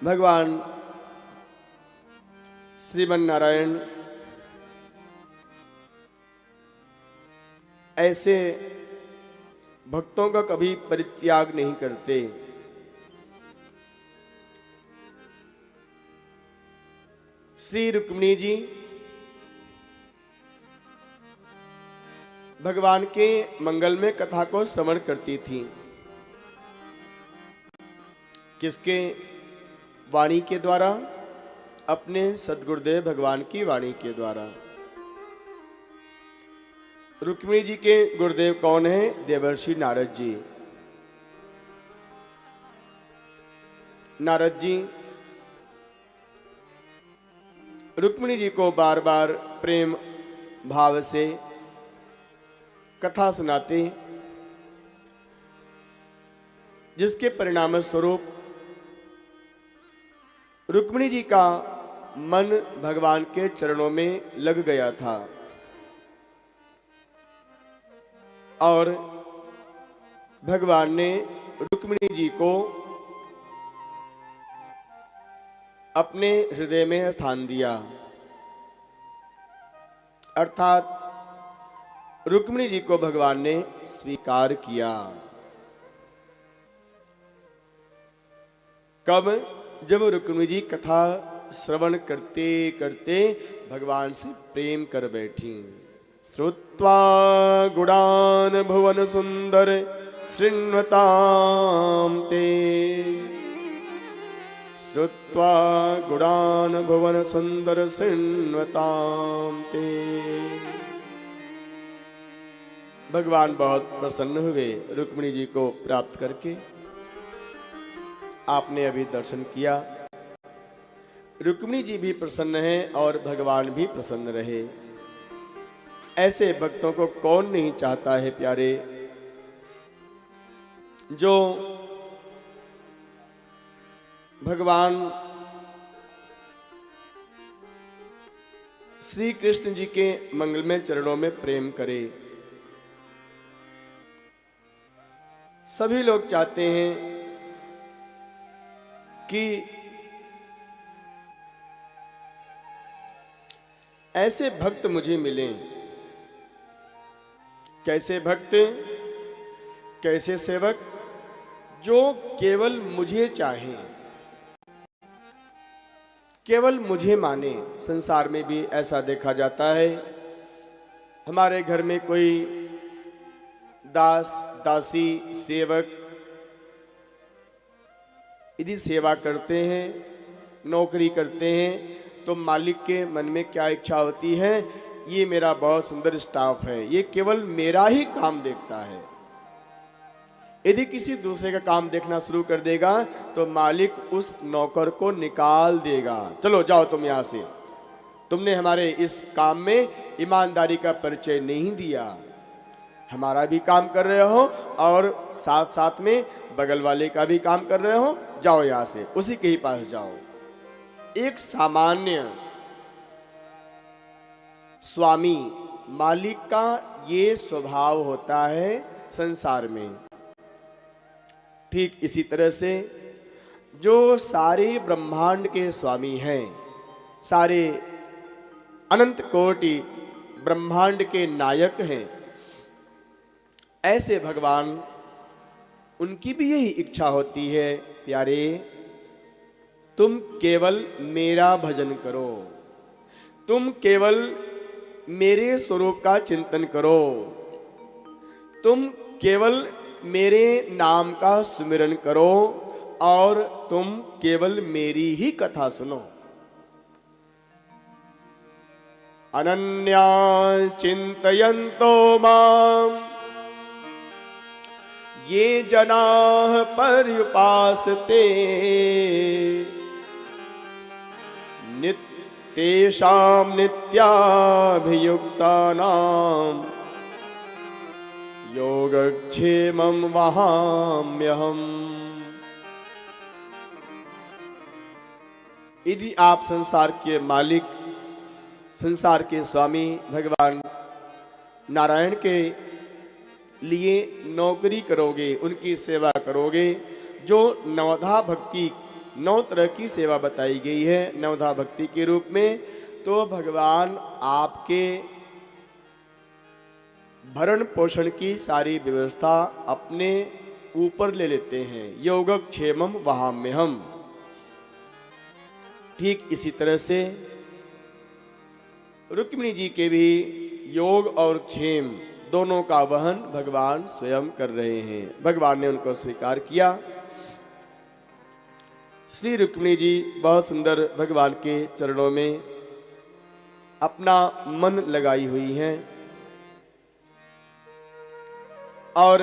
भगवान श्रीमन नारायण ऐसे भक्तों का कभी परित्याग नहीं करते। श्री रुक्मिणी जी भगवान के मंगल में कथा को श्रवण करती थी। किसके वाणी के द्वारा? अपने सद्गुरुदेव भगवान की वाणी के द्वारा। रुक्मिणी जी के गुरुदेव कौन है? देवर्षि नारद जी। नारद जी रुक्मिणी जी को बार बार प्रेम भाव से कथा सुनाते, जिसके परिणाम स्वरूप रुक्मिणी जी का मन भगवान के चरणों में लग गया था और भगवान ने रुक्मिणी जी को अपने हृदय में स्थान दिया। अर्थात रुक्मिणी जी को भगवान ने स्वीकार किया। कब? जब रुक्मिणी जी कथा श्रवण करते करते भगवान से प्रेम कर बैठी। श्रुत्वा गुणान भुवन सुंदर शृण्वतां ते, श्रुत्वा गुणान भुवन सुंदर शृण्वतां ते। भगवान बहुत प्रसन्न हुए रुक्मिणी जी को प्राप्त करके। आपने अभी दर्शन किया। रुक्मिणी जी भी प्रसन्न हैं और भगवान भी प्रसन्न रहे। ऐसे भक्तों को कौन नहीं चाहता है प्यारे, जो भगवान श्री कृष्ण जी के मंगलमय चरणों में प्रेम करे। सभी लोग चाहते हैं कि ऐसे भक्त मुझे मिलें। कैसे भक्त? कैसे सेवक? जो केवल मुझे चाहें, केवल मुझे माने। संसार में भी ऐसा देखा जाता है। हमारे घर में कोई दास दासी सेवक यदि सेवा करते हैं, नौकरी करते हैं, तो मालिक के मन में क्या इच्छा होती है? ये मेरा बहुत सुंदर स्टाफ है, ये केवल मेरा ही काम देखता है। यदि किसी दूसरे का काम देखना शुरू कर देगा तो मालिक उस नौकर को निकाल देगा। चलो जाओ तुम यहां से, तुमने हमारे इस काम में ईमानदारी का परिचय नहीं दिया। हमारा भी काम कर रहे हो और साथ साथ में बगल वाले का भी काम कर रहे हो, जाओ यहां से, उसी के ही पास जाओ। एक सामान्य स्वामी मालिक का ये स्वभाव होता है संसार में। ठीक इसी तरह से जो सारे ब्रह्मांड के स्वामी हैं, सारे अनंत कोटि ब्रह्मांड के नायक हैं, ऐसे भगवान, उनकी भी यही इच्छा होती है, प्यारे तुम केवल मेरा भजन करो, तुम केवल मेरे स्वरूप का चिंतन करो, तुम केवल मेरे नाम का सुमिरन करो और तुम केवल मेरी ही कथा सुनो। अनन्यास चिंतयन्तो माम ये जनाः पर्युपासते, तेषां नित्याभियुक्तानां योगक्षेमं वहाम्यहम्। यदि आप संसार के मालिक, संसार के स्वामी भगवान नारायण के लिए नौकरी करोगे, उनकी सेवा करोगे, जो नवधा भक्ति 9 तरह की सेवा बताई गई है नवधा भक्ति के रूप में। तो भगवान आपके भरण पोषण की सारी व्यवस्था अपने ऊपर ले लेते हैं। योगक्षेमम वहाम्यहम्। ठीक इसी तरह से रुक्मिणी जी के भी योग और क्षेम दोनों का वहन भगवान स्वयं कर रहे हैं। भगवान ने उनको स्वीकार किया। श्री रुक्मिणी जी बहुत सुंदर भगवान के चरणों में अपना मन लगाई हुई हैं और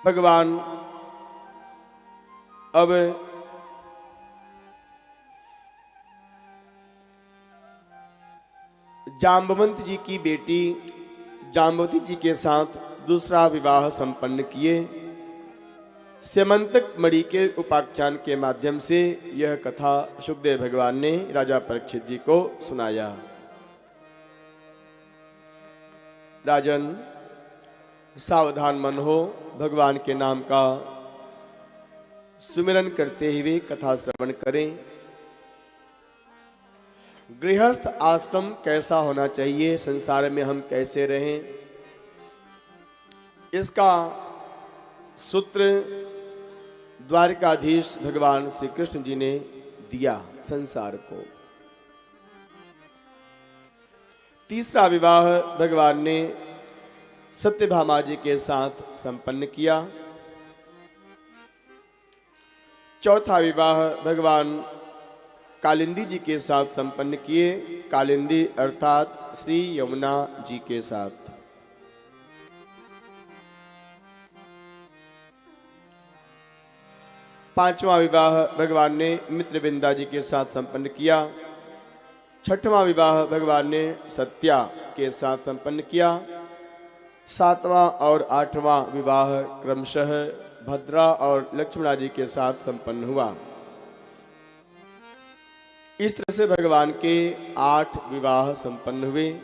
भगवान अब जाम्बवंत जी की बेटी जाम्बवती जी के साथ दूसरा विवाह संपन्न किए। स्यमंतक मणि के उपाख्यान के माध्यम से यह कथा सुखदेव भगवान ने राजा परीक्षित जी को सुनाया। राजन, सावधान मन हो, भगवान के नाम का सुमिरन करते हुए कथा श्रवण करें। गृहस्थ आश्रम कैसा होना चाहिए, संसार में हम कैसे रहें, इसका सूत्र द्वारकाधीश भगवान श्री कृष्ण जी ने दिया संसार को। तीसरा विवाह भगवान ने सत्यभामा जी के साथ संपन्न किया। चौथा विवाह भगवान कालिंदी जी के साथ संपन्न किए। कालिंदी अर्थात श्री यमुना जी के साथ। पांचवा विवाह भगवान ने मित्रविंदा जी के साथ संपन्न किया। छठवां विवाह भगवान ने सत्या के साथ संपन्न किया। सातवां और आठवां विवाह क्रमशः भद्रा और लक्ष्मणा जी के साथ संपन्न हुआ। इस तरह से भगवान के 8 विवाह संपन्न हुए।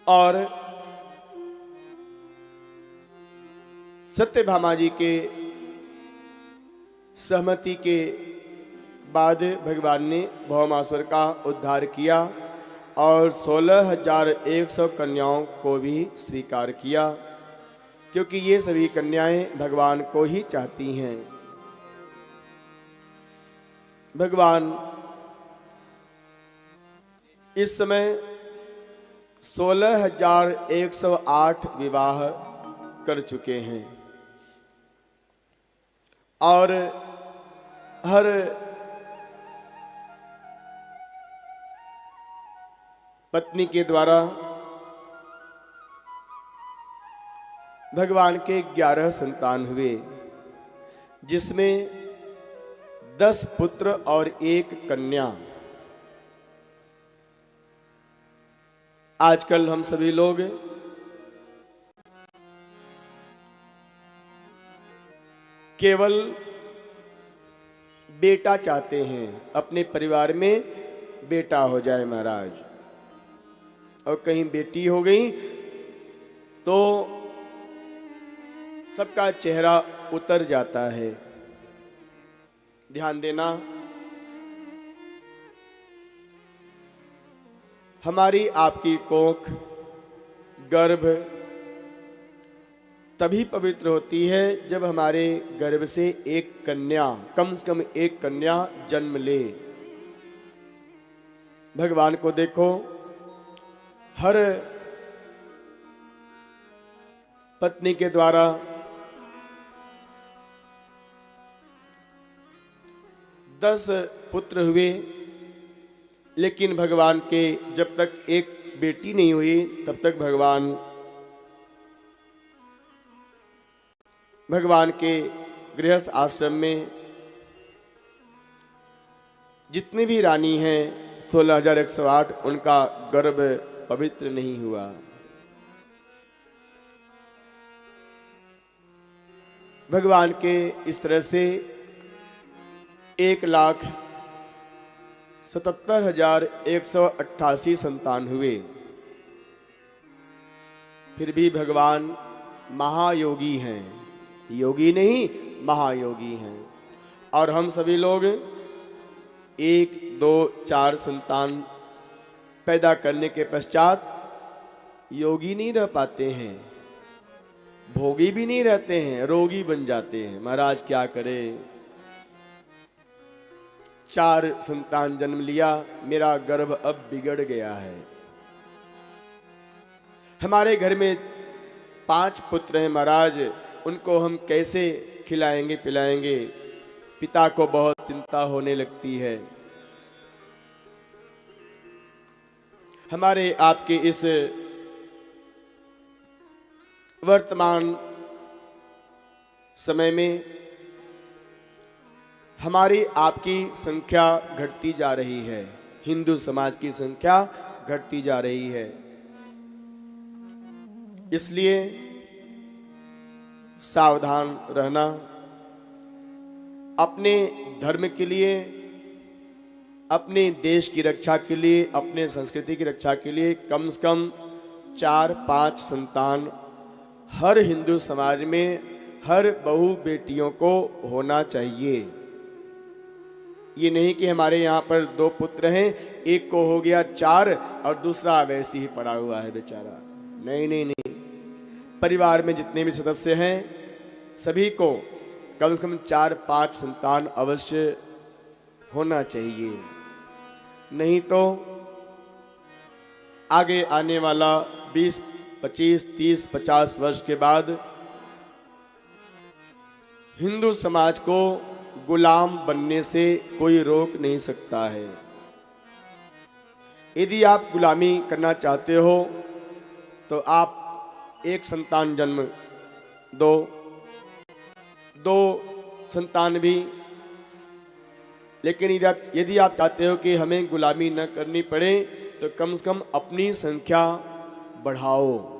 और सत्यभामा जी के सहमति के बाद भगवान ने भौमासुर का उद्धार किया और 16,100 कन्याओं को भी स्वीकार किया, क्योंकि ये सभी कन्याएं भगवान को ही चाहती हैं। भगवान इस समय 16,108 विवाह कर चुके हैं और हर पत्नी के द्वारा भगवान के 11 संतान हुए, जिसमें 10 पुत्र और 1 कन्या। आजकल हम सभी लोग केवल बेटा चाहते हैं, अपने परिवार में बेटा हो जाए महाराज, और कहीं बेटी हो गई तो सबका चेहरा उतर जाता है। ध्यान देना, हमारी आपकी कोख गर्भ तभी पवित्र होती है जब हमारे गर्भ से एक कन्या, कम से कम एक कन्या जन्म ले। भगवान को देखो, हर पत्नी के द्वारा 10 पुत्र हुए, लेकिन भगवान के जब तक एक बेटी नहीं हुई तब तक भगवान के गृहस्थ आश्रम में जितनी भी रानी हैं 16,108, उनका गर्भ पवित्र नहीं हुआ। भगवान के इस तरह से 1,00,000 77,188 संतान हुए। फिर भी भगवान महायोगी हैं, योगी नहीं महायोगी हैं। और हम सभी लोग 1, 2, 4 संतान पैदा करने के पश्चात योगी नहीं रह पाते हैं, भोगी भी नहीं रहते हैं, रोगी बन जाते हैं। महाराज क्या करें, 4 संतान जन्म लिया, मेरा गर्भ अब बिगड़ गया है। हमारे घर में 5 पुत्र हैं महाराज, उनको हम कैसे खिलाएंगे पिलाएंगे। पिता को बहुत चिंता होने लगती है। हमारे आपके इस वर्तमान समय में हमारी आपकी संख्या घटती जा रही है, हिंदू समाज की संख्या घटती जा रही है। इसलिए सावधान रहना, अपने धर्म के लिए, अपने देश की रक्षा के लिए, अपने संस्कृति की रक्षा के लिए कम से कम 4-5 संतान हर हिंदू समाज में हर बहू बेटियों को होना चाहिए। ये नहीं कि हमारे यहाँ पर 2 पुत्र हैं, एक को हो गया 4 और दूसरा वैसे ही पड़ा हुआ है बेचारा। नहीं नहीं नहीं, परिवार में जितने भी सदस्य हैं सभी को कम से कम 4-5 संतान अवश्य होना चाहिए। नहीं तो आगे आने वाला 20, 25, 30, 50 वर्ष के बाद हिंदू समाज को गुलाम बनने से कोई रोक नहीं सकता है। यदि आप गुलामी करना चाहते हो तो आप 1 संतान जन्म दो, 2 संतान भी। लेकिन यदि आप चाहते हो कि हमें गुलामी न करनी पड़े तो कम से कम अपनी संख्या बढ़ाओ।